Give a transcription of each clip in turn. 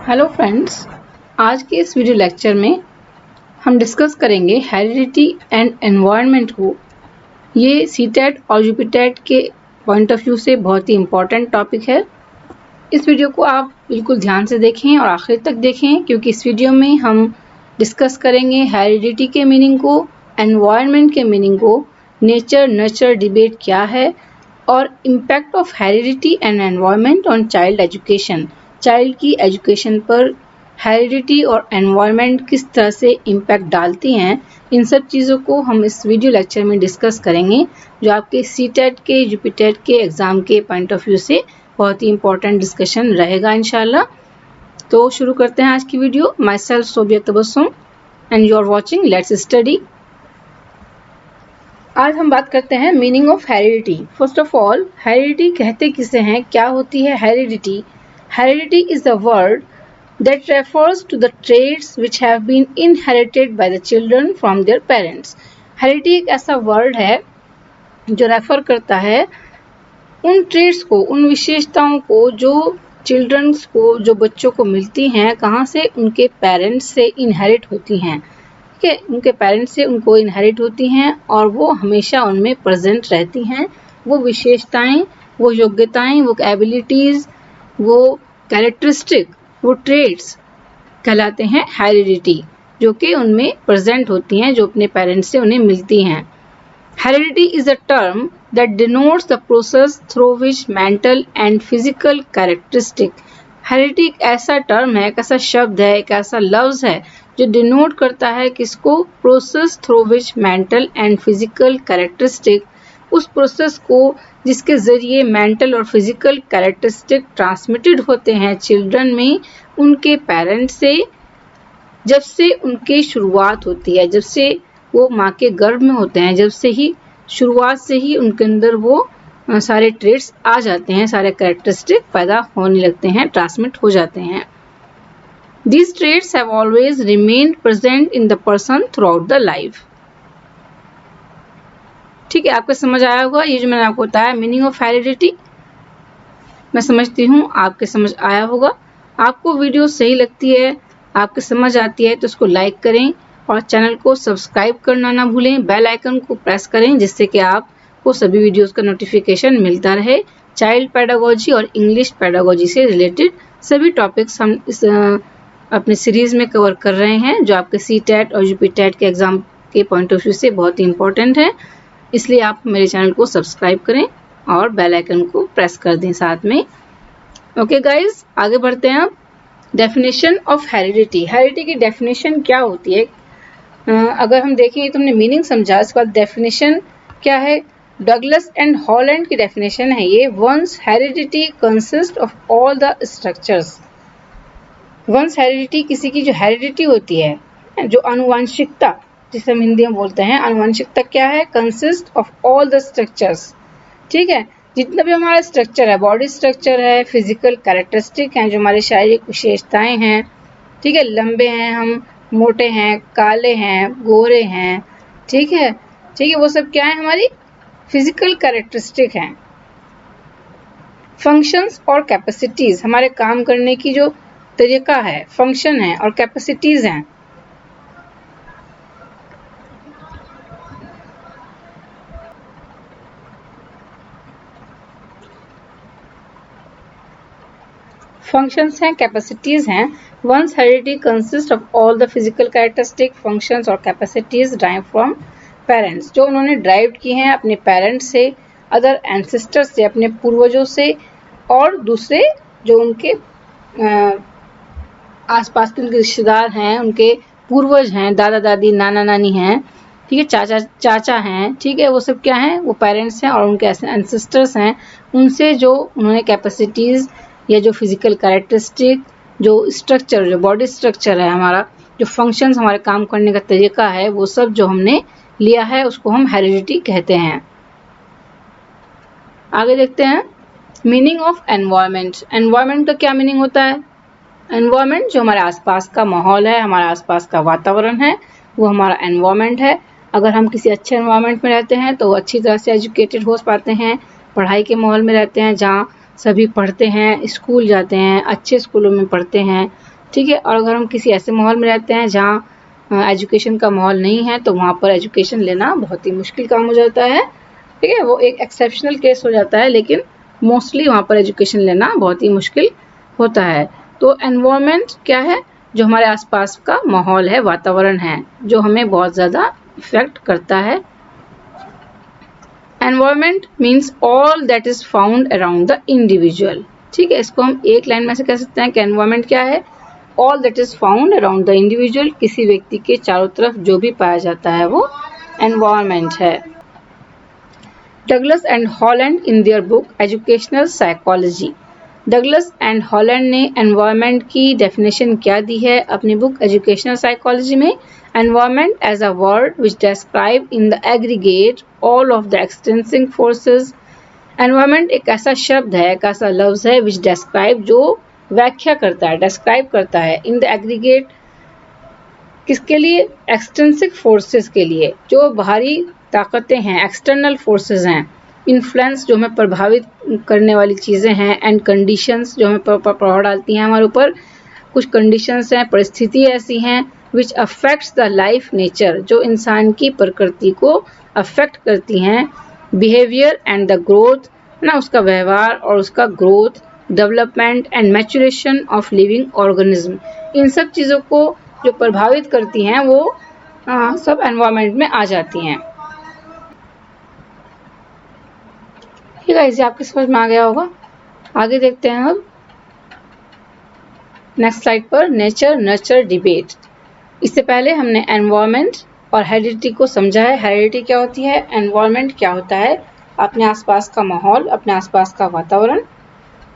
Hello friends, आज के इस वीडियो लेक्चर में हम डिस्कस करेंगे हेरिडिटी एंड एनवायरनमेंट को। ये सीटेट और यूपीटेट के पॉइंट ऑफ व्यू से बहुत ही इम्पोर्टेंट टॉपिक है। इस वीडियो को आप बिल्कुल ध्यान से देखें और आखिर तक देखें, क्योंकि इस वीडियो में हम डिस्कस करेंगे हेरिडिटी के मीनिंग को, एनवायरनमेंट के मीनिंग को, नेचर नर्चर डिबेट क्या है और impact of heredity and environment on child education. Child की एजुकेशन पर हेरिडिटी और एनवायरनमेंट किस तरह से इम्पैक्ट डालती हैं, इन सब चीज़ों को हम इस वीडियो लेक्चर में डिस्कस करेंगे, जो आपके सीटेट के यूपीटेट के एग्ज़ाम के पॉइंट ऑफ व्यू से बहुत ही इंपॉर्टेंट डिस्कशन रहेगा इंशाल्लाह। तो शुरू करते हैं आज की video. Myself Sobia Tabassum and you are watching let's study. आज हम बात करते हैं meaning of heredity. First of all, heredity कहते किसे हैं, क्या होती है heredity? Heredity is a word that refers to the traits which have been inherited by the children from their parents. Heredity एक ऐसा word है जो रेफर करता है उन ट्रेड्स को, उन विशेषताओं को जो चिल्ड्रंस को, जो बच्चों को मिलती हैं, कहाँ से? उनके पेरेंट्स से इनहेरिट होती हैं। ठीक है, उनके पेरेंट्स से उनको इनहेरिट होती हैं और वो हमेशा उनमें प्रेजेंट रहती हैं। वो विशेषताएं, वो योग्यताएं, वो एबिलिटीज़, वो कैरेक्टरिस्टिक, वो ट्रेड्स कहलाते हैं हेरिडिटी, जो कि उनमें प्रेजेंट होती हैं, जो अपने पेरेंट्स से उन्हें मिलती हैं। Heredity is a term that denotes the process through which mental and physical characteristic. Heredity एक ऐसा टर्म है, एक ऐसा शब्द है, एक ऐसा लफ्ज है जो डिनोट करता है किसको? Process through which mental and physical characteristic, उस प्रोसेस को जिसके ज़रिए मेंटल और फिजिकल कैरेक्टरिस्टिक ट्रांसमिटेड होते हैं चिल्ड्रन में उनके पेरेंट्स से, जब से उनकी शुरुआत होती है, जब से वो माँ के गर्भ में होते हैं, जब से ही शुरुआत से ही उनके अंदर वो सारे ट्रेड्स आ जाते हैं, सारे कैरेक्टरिस्टिक पैदा होने लगते हैं, ट्रांसमिट हो जाते हैं। These traits have always remained present in the person throughout the life. ठीक है, आपको समझ आया होगा ये जो मैंने आपको बताया मीनिंग ऑफ हेरिडिटी। मैं समझती हूँ आपके समझ आया होगा। आपको वीडियो सही लगती है, आपके समझ आती है तो इसको लाइक करें और चैनल को सब्सक्राइब करना ना भूलें। बेल आइकन को प्रेस करें जिससे कि आपको सभी वीडियोस का नोटिफिकेशन मिलता रहे। चाइल्ड पेडागोजी और इंग्लिश पेडागोजी से रिलेटेड सभी टॉपिक्स हम इस अपने सीरीज में कवर कर रहे हैं, जो आपके सीटेट और यूपीटेट के एग्जाम के पॉइंट ऑफ व्यू से बहुत ही इंपॉर्टेंट है। इसलिए आप मेरे चैनल को सब्सक्राइब करें और बेल आइकन को प्रेस कर दें साथ में। ओके गाइस, आगे बढ़ते हैं। अब डेफिनेशन ऑफ हेरिडिटी। हेरिडिटी की डेफिनेशन क्या होती है? अगर हम देखें तो हमने मीनिंग समझा, इसके बाद डेफिनेशन क्या है? डगलस एंड हॉलैंड की डेफिनेशन है ये। Once heredity consist of all the structures. Once heredity, किसी की जो हेरिडिटी होती है, जो आनुवंशिकता जिसे हम हिंदी में बोलते हैं, आनुवंशिकता क्या है? Consist of all the structures. ठीक है, जितना भी हमारा स्ट्रक्चर है, बॉडी स्ट्रक्चर है, फिजिकल कैरेक्टरिस्टिक हैं, जो हमारे शारीरिक विशेषताएं हैं, ठीक है, लंबे हैं हम, मोटे हैं, काले हैं, गोरे हैं, ठीक है, वो सब क्या है? हमारी फिजिकल कैरेक्टरिस्टिक हैं। फंक्शंस और कैपेसिटीज, हमारे काम करने की जो तरीका है, फंक्शन है और कैपेसिटीज हैं। फंक्शंस हैं, कैपेसिटीज हैं। Once heredity consist of all the physical characteristic, functions और कैपेसिटीज ड्राइव फ्रॉम पेरेंट्स, जो उन्होंने ड्राइव की हैं अपने पेरेंट्स से, अदर एंसेस्टर्स से, अपने पूर्वजों से, और दूसरे जो उनके आसपास के उनके रिश्तेदार हैं, उनके पूर्वज हैं, दादा दादी, नाना नानी हैं, ठीक है, चाचा चाचा हैं, ठीक है, वो सब क्या हैं? वो पेरेंट्स हैं और उनके एंसेस्टर्स हैं। उनसे जो उन्होंने कैपेसिटीज़ या जो फिजिकल कैरेक्टरिस्टिक, जो स्ट्रक्चर, जो बॉडी स्ट्रक्चर है हमारा, जो फंक्शंस, हमारे काम करने का तरीका है, वो सब जो हमने लिया है उसको हम हेरिडिटी कहते हैं। आगे देखते हैं मीनिंग ऑफ एनवायरनमेंट। एनवायरनमेंट का क्या मीनिंग होता है? एनवायरनमेंट जो हमारे आसपास का माहौल है, हमारे आसपास का वातावरण है, वो हमारा एनवायरनमेंट है। अगर हम किसी अच्छे एनवायरनमेंट में रहते हैं तो अच्छी तरह से एजुकेटेड हो पाते हैं, पढ़ाई के माहौल में रहते हैं जहाँ सभी पढ़ते हैं, स्कूल जाते हैं, अच्छे स्कूलों में पढ़ते हैं, ठीक है। और अगर हम किसी ऐसे माहौल में रहते हैं जहाँ एजुकेशन का माहौल नहीं है तो वहाँ पर एजुकेशन लेना बहुत ही मुश्किल काम हो जाता है। ठीक है, वो एक एक्सेप्शनल केस हो जाता है, लेकिन मोस्टली वहाँ पर एजुकेशन लेना बहुत ही मुश्किल होता है। तो एनवायरनमेंट क्या है? जो हमारे आसपास का माहौल है, वातावरण है, जो हमें बहुत ज़्यादा इफेक्ट करता है। Environment means all that is found around the individual. ठीक है, इसको हम एक लाइन में से कह सकते हैं कि एनवायरनमेंट क्या है? All that is found around the individual. किसी व्यक्ति के चारों तरफ जो भी पाया जाता है वो एनवायरनमेंट है। Douglas and Holland in their book educational psychology, Douglas and Holland ने एनवायरनमेंट की डेफिनेशन क्या दी है अपनी बुक एजुकेशनल साइकोलॉजी में? Environment as a word which describe in the aggregate all of the external forces. एनवायरनमेंट एक ऐसा शब्द है, एक ऐसा लफ्ज है विच डिस्क्राइब, जो व्याख्या करता है, डिस्क्राइब करता है इन द एग्रीगेट, किसके लिए? एक्सटेंसिव फोर्सेस के लिए, जो बाहरी ताकतें हैं, एक्सटर्नल फोर्सेस हैं, इन्फ्लुएंस जो हमें प्रभावित करने वाली चीज़ें हैं, एंड कंडीशंस जो हमें प्रभाव डालती हैं हमारे ऊपर। कुछ कंडीशंस हैं, परिस्थिति ऐसी हैं which affects the life nature, जो इंसान की प्रकृति को अफेक्ट करती हैं। बिहेवियर एंड द ग्रोथ, ना उसका व्यवहार और उसका growth, development and maturation of living organism, इन सब चीज़ों को जो प्रभावित करती हैं वो सब एनवायरनमेंट में आ जाती हैं। ठीक है, इसे आपके समझ में आ गया होगा। आगे देखते हैं अब नेक्स्ट स्लाइड पर, नेचर नर्चर डिबेट। इससे पहले हमने एनवायरनमेंट और हेरिडिटी को समझा है। हेरिडिटी क्या होती है, एनवायरनमेंट क्या होता है? अपने आसपास का माहौल, अपने आसपास का वातावरण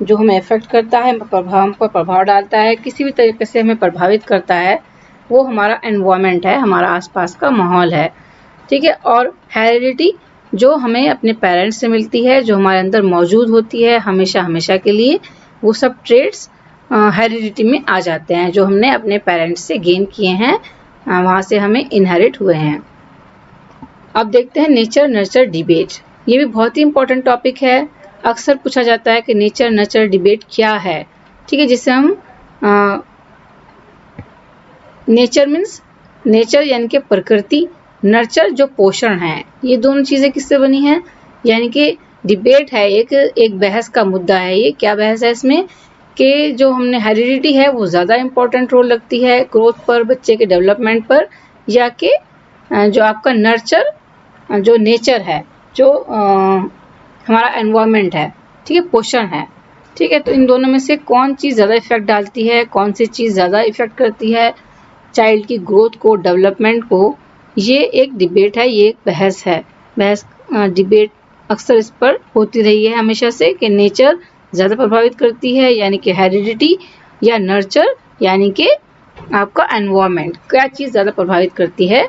जो हमें इफेक्ट करता है, हम पर प्रभाव डालता है, किसी भी तरीके से हमें प्रभावित करता है, वो हमारा एनवायरनमेंट है, हमारा आसपास का माहौल है। ठीक है, और हेरिडिटी जो हमें अपने पेरेंट्स से मिलती है, जो हमारे अंदर मौजूद होती है हमेशा हमेशा के लिए, वो सब ट्रेड्स हेरिडिटी में आ जाते हैं जो हमने अपने पेरेंट्स से गेन किए हैं, वहाँ से हमें इनहेरिट हुए हैं। अब देखते हैं नेचर नर्चर डिबेट। ये भी बहुत ही इंपॉर्टेंट टॉपिक है। अक्सर पूछा जाता है कि नेचर नर्चर डिबेट क्या है। ठीक है, जिसे हम नेचर मीन्स नेचर यानी कि प्रकृति, नर्चर जो पोषण है, ये दोनों चीज़ें किससे बनी हैं? यानी कि डिबेट है, एक बहस का मुद्दा है। ये क्या बहस है इसमें कि जो हमने हेरिडिटी है वो ज़्यादा इम्पोर्टेंट रोल लगती है ग्रोथ पर, बच्चे के डेवलपमेंट पर, या कि जो आपका नर्चर जो नेचर है, जो हमारा एनवायरनमेंट है, ठीक है, पोषण है। ठीक है, तो इन दोनों में से कौन चीज़ ज़्यादा इफेक्ट डालती है, कौन सी चीज़ ज़्यादा इफेक्ट करती है चाइल्ड की ग्रोथ को, डेवलपमेंट को, ये एक डिबेट है, ये एक बहस है। डिबेट अक्सर इस पर होती रही है हमेशा से कि नेचर ज़्यादा प्रभावित करती है यानी कि हेरिडिटी, या नर्चर यानी कि आपका एनवायरनमेंट, क्या चीज़ ज़्यादा प्रभावित करती है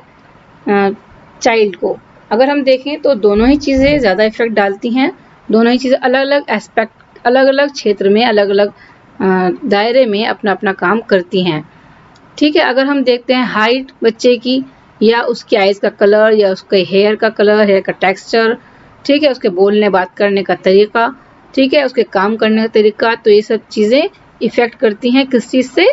चाइल्ड को। अगर हम देखें तो दोनों ही चीज़ें ज़्यादा इफेक्ट डालती हैं, दोनों ही चीज़ें अलग अलग एस्पेक्ट, अलग अलग क्षेत्र में, अलग अलग दायरे में अपना अपना काम करती हैं। ठीक है, अगर हम देखते हैं हाइट बच्चे की, या उसकी आइज़ का कलर, या उसके हेयर का कलर, हेयर का टेक्सचर, ठीक है, उसके बोलने बात करने का तरीका, ठीक है, उसके काम करने का तरीका, तो ये सब चीज़ें इफ़ेक्ट करती हैं किस चीज़ से?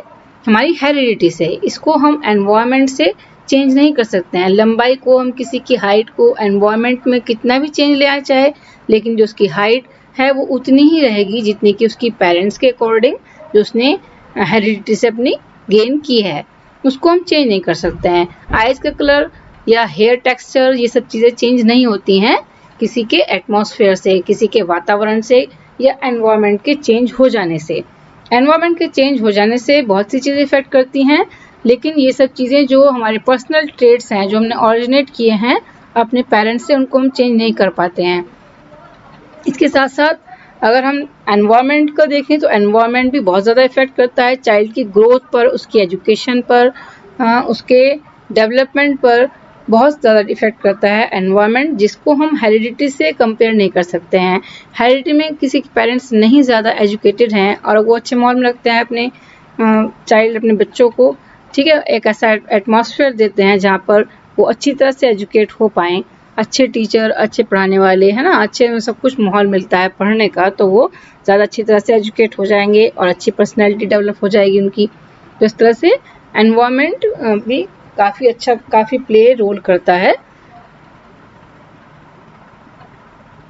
हमारी हेरिडिटी से। इसको हम एनवायरनमेंट से चेंज नहीं कर सकते हैं। लंबाई को हम, किसी की हाइट को एनवायरनमेंट में कितना भी चेंज ले आए चाहे, लेकिन जो उसकी हाइट है वो उतनी ही रहेगी जितनी कि उसकी पेरेंट्स के अकॉर्डिंग जो उसने हेरिडिटी से अपनी गेन की है, उसको हम चेंज नहीं कर सकते हैं। आइज़ का कलर या हेयर टेक्सचर, ये सब चीज़ें चेंज नहीं होती हैं किसी के एटमॉस्फेयर से, किसी के वातावरण से, या एनवायरनमेंट के चेंज हो जाने से। एनवायरनमेंट के चेंज हो जाने से बहुत सी चीज़ें इफेक्ट करती हैं, लेकिन ये सब चीज़ें जो हमारे पर्सनल ट्रेड्स हैं, जो हमने ऑरिजिनेट किए हैं अपने पेरेंट्स से, उनको हम चेंज नहीं कर पाते हैं। इसके साथ साथ अगर हम एनवायरनमेंट को देखें तो एनवायरनमेंट भी बहुत ज़्यादा इफेक्ट करता है चाइल्ड की ग्रोथ पर, उसकी एजुकेशन पर, उसके डेवलपमेंट पर बहुत ज़्यादा इफेक्ट करता है एनवायरनमेंट, जिसको हम हेरिडिटी से कंपेयर नहीं कर सकते हैं। हेरिडिटी में किसी के पेरेंट्स नहीं ज़्यादा एजुकेटेड हैं और वो अच्छे माहौल में रखते हैं अपने चाइल्ड, अपने बच्चों को, ठीक है, एक ऐसा एटमॉस्फेयर देते हैं जहाँ पर वो अच्छी तरह से एजुकेट हो पाएँ, अच्छे टीचर, अच्छे पढ़ाने वाले, है ना, अच्छे सब कुछ माहौल मिलता है पढ़ने का, तो वो ज़्यादा अच्छी तरह से एजुकेट हो जाएंगे और अच्छी पर्सनैलिटी डेवलप हो जाएगी उनकी। तो इस तरह से एनवायरमेंट भी काफ़ी प्ले रोल करता है।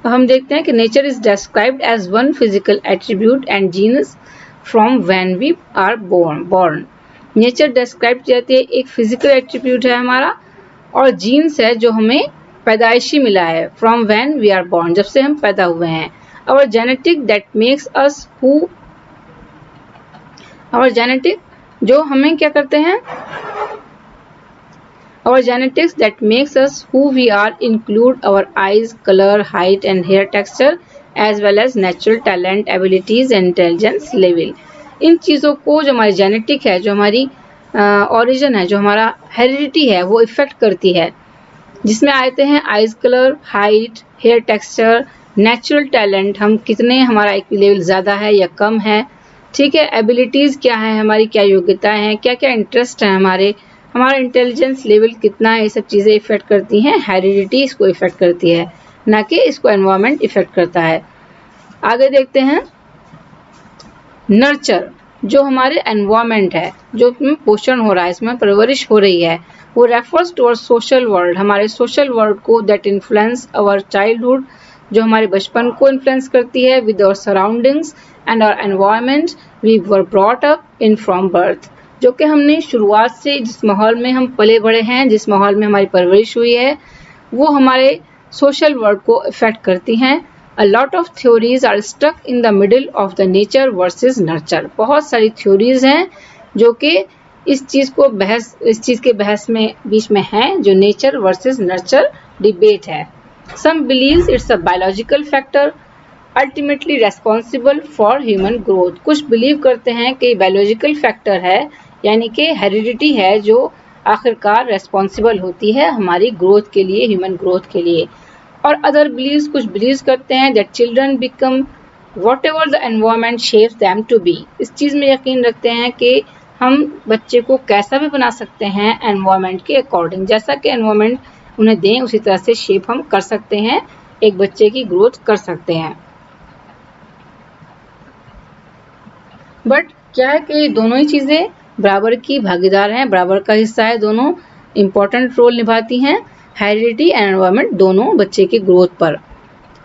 हम देखते हैं कि nature is described as one physical attribute and genes from when we are born. Nature describe की जाती है, एक फिजिकल एट्रीब्यूट है हमारा, और जीन्स है जो हमें पैदाइशी मिला है, from when we are born, जब से हम पैदा हुए हैं। और genetic that makes us who, और जेनेटिक जो हमें क्या करते हैं, our genetics that makes us who we are include our eyes, color, height and hair texture as well as natural talent, abilities and intelligence level। इन चीज़ों को जो हमारी जेनेटिक है, जो हमारी ओरिजिन है, जो हमारा हेरिडिटी है, वो इफेक्ट करती है, जिसमें आते हैं eyes colour, height, hair texture, natural talent, हम कितने, हमारा IQ लेवल ज़्यादा है या कम है, ठीक है, एबिलिटीज़ क्या है हमारी, क्या योग्यताएं हैं, क्या क्या इंटरेस्ट है हमारा इंटेलिजेंस लेवल कितना है, ये सब चीज़ें इफेक्ट करती हैं। हेरिडिटी इसको इफेक्ट करती है, ना कि इसको एनवायरनमेंट इफेक्ट करता है। आगे देखते हैं नर्चर, जो हमारे एनवायरनमेंट है, जो इसमें पोषण हो रहा है, इसमें परवरिश हो रही है, वो refers to our social world, हमारे सोशल वर्ल्ड को, दैट इन्फ्लुएंस अवर चाइल्डहुड, जो हमारे बचपन को इन्फ्लुएंस करती है, with our surroundings and our environment we were brought up in from birth, जो कि हमने शुरुआत से जिस माहौल में हम पले बड़े हैं, जिस माहौल में हमारी परवरिश हुई है, वो हमारे सोशल वर्ल्ड को इफेक्ट करती हैं। A lot of theories are stuck in the middle of the nature versus nurture। बहुत सारी थ्योरीज हैं जो कि इस चीज़ के बहस में बीच में हैं, जो नेचर वर्सेस नर्चर डिबेट है। Some believes it's a biological factor ultimately responsible for human growth। कुछ बिलीव करते हैं कि बायोलॉजिकल फैक्टर है, यानी कि हेरिडिटी है, जो आखिरकार रेस्पॉन्सिबल होती है हमारी ग्रोथ के लिए, ह्यूमन ग्रोथ के लिए। और अदर बिलीव्स, कुछ बिलीव्स करते हैं that children become whatever the environment shapes them to be. इस चीज़ में यकीन रखते हैं कि हम बच्चे को कैसा भी बना सकते हैं एनवायरनमेंट के अकॉर्डिंग, जैसा कि एनवायरनमेंट उन्हें दें उसी तरह से शेप हम कर सकते हैं, एक बच्चे की ग्रोथ कर सकते हैं। बट क्या है कि दोनों ही चीज़ें बराबर की भागीदार हैं, बराबर का हिस्सा है, दोनों इंपॉर्टेंट रोल निभाती हैं, हेरिडिटी एंड एनवायरनमेंट दोनों बच्चे की ग्रोथ पर।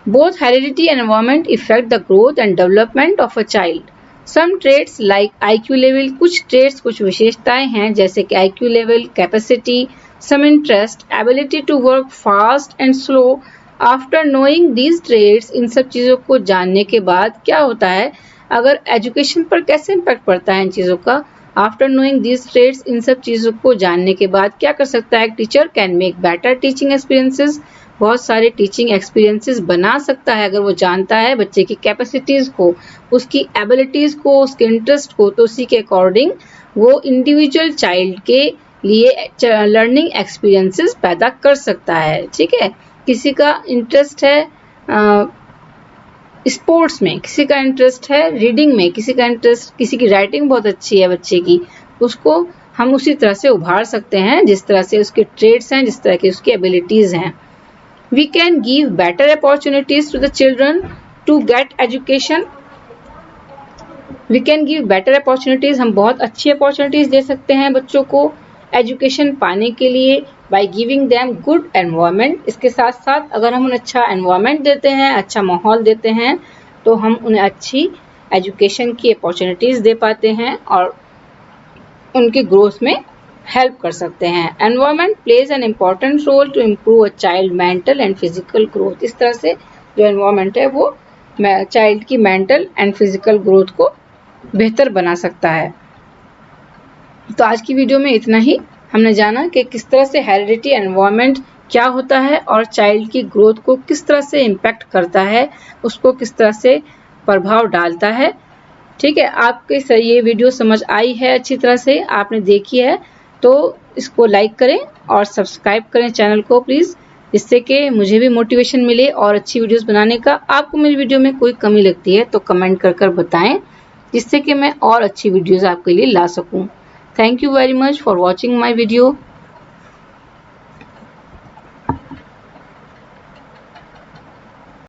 Both heredity and environment effect the growth and development of a child. Some traits like IQ level, कुछ ट्रेट्स, कुछ विशेषताएं हैं जैसे कि IQ level, capacity, some interest, ability to work fast and slow. After knowing these traits, इन सब चीज़ों को जानने के बाद क्या होता है, अगर एजुकेशन पर कैसे इम्पैक्ट पड़ता है इन चीज़ों का। आफ्टर नोइंग दीज ट्रेट्स, इन सब चीज़ों को जानने के बाद क्या कर सकता है, teacher can make better teaching experiences, बहुत सारे टीचिंग एक्सपीरियंसेस बना सकता है अगर वो जानता है बच्चे की कैपेसिटीज़ को, उसकी एबिलिटीज़ को, उसके इंटरेस्ट को, तो उसी के अकॉर्डिंग वो इंडिविजुअल चाइल्ड के लिए लर्निंग एक्सपीरियंसेस पैदा कर सकता है। ठीक है, किसी का इंटरेस्ट है स्पोर्ट्स में, किसी का इंटरेस्ट है रीडिंग में, किसी का इंटरेस्ट, किसी की राइटिंग बहुत अच्छी है बच्चे की, उसको हम उसी तरह से उभार सकते हैं जिस तरह से उसके ट्रेड्स हैं, जिस तरह की उसकी एबिलिटीज़ हैं। We can give better opportunities to the children to get education. We can give better opportunities, हम बहुत अच्छी अपॉर्चुनिटीज दे सकते हैं बच्चों को एजुकेशन पाने के लिए, by giving them good environment. इसके साथ साथ अगर हम उन्हें अच्छा एनवायरनमेंट देते हैं, अच्छा माहौल देते हैं, तो हम उन्हें अच्छी एजुकेशन की अपॉर्चुनिटीज़ दे पाते हैं और उनकी ग्रोथ में हेल्प कर सकते हैं। Environment plays an important role to improve a child mental and physical growth. इस तरह से जो एनवायरनमेंट है वो चाइल्ड की मेंटल एंड फिजिकल ग्रोथ को बेहतर बना सकता है। तो आज की वीडियो में इतना ही। हमने जाना कि किस तरह से हेरिडिटी एनवायरनमेंट क्या होता है और चाइल्ड की ग्रोथ को किस तरह से इम्पैक्ट करता है, उसको किस तरह से प्रभाव डालता है। ठीक है, आपके ये वीडियो समझ आई है, अच्छी तरह से आपने देखी है, तो इसको लाइक करें और सब्सक्राइब करें चैनल को प्लीज़, जिससे कि मुझे भी मोटिवेशन मिले और अच्छी वीडियोस बनाने का। आपको मेरी वीडियो में कोई कमी लगती है तो कमेंट कर बताएं, जिससे कि मैं और अच्छी वीडियोस आपके लिए ला सकूं। Thank you very much for watching my video.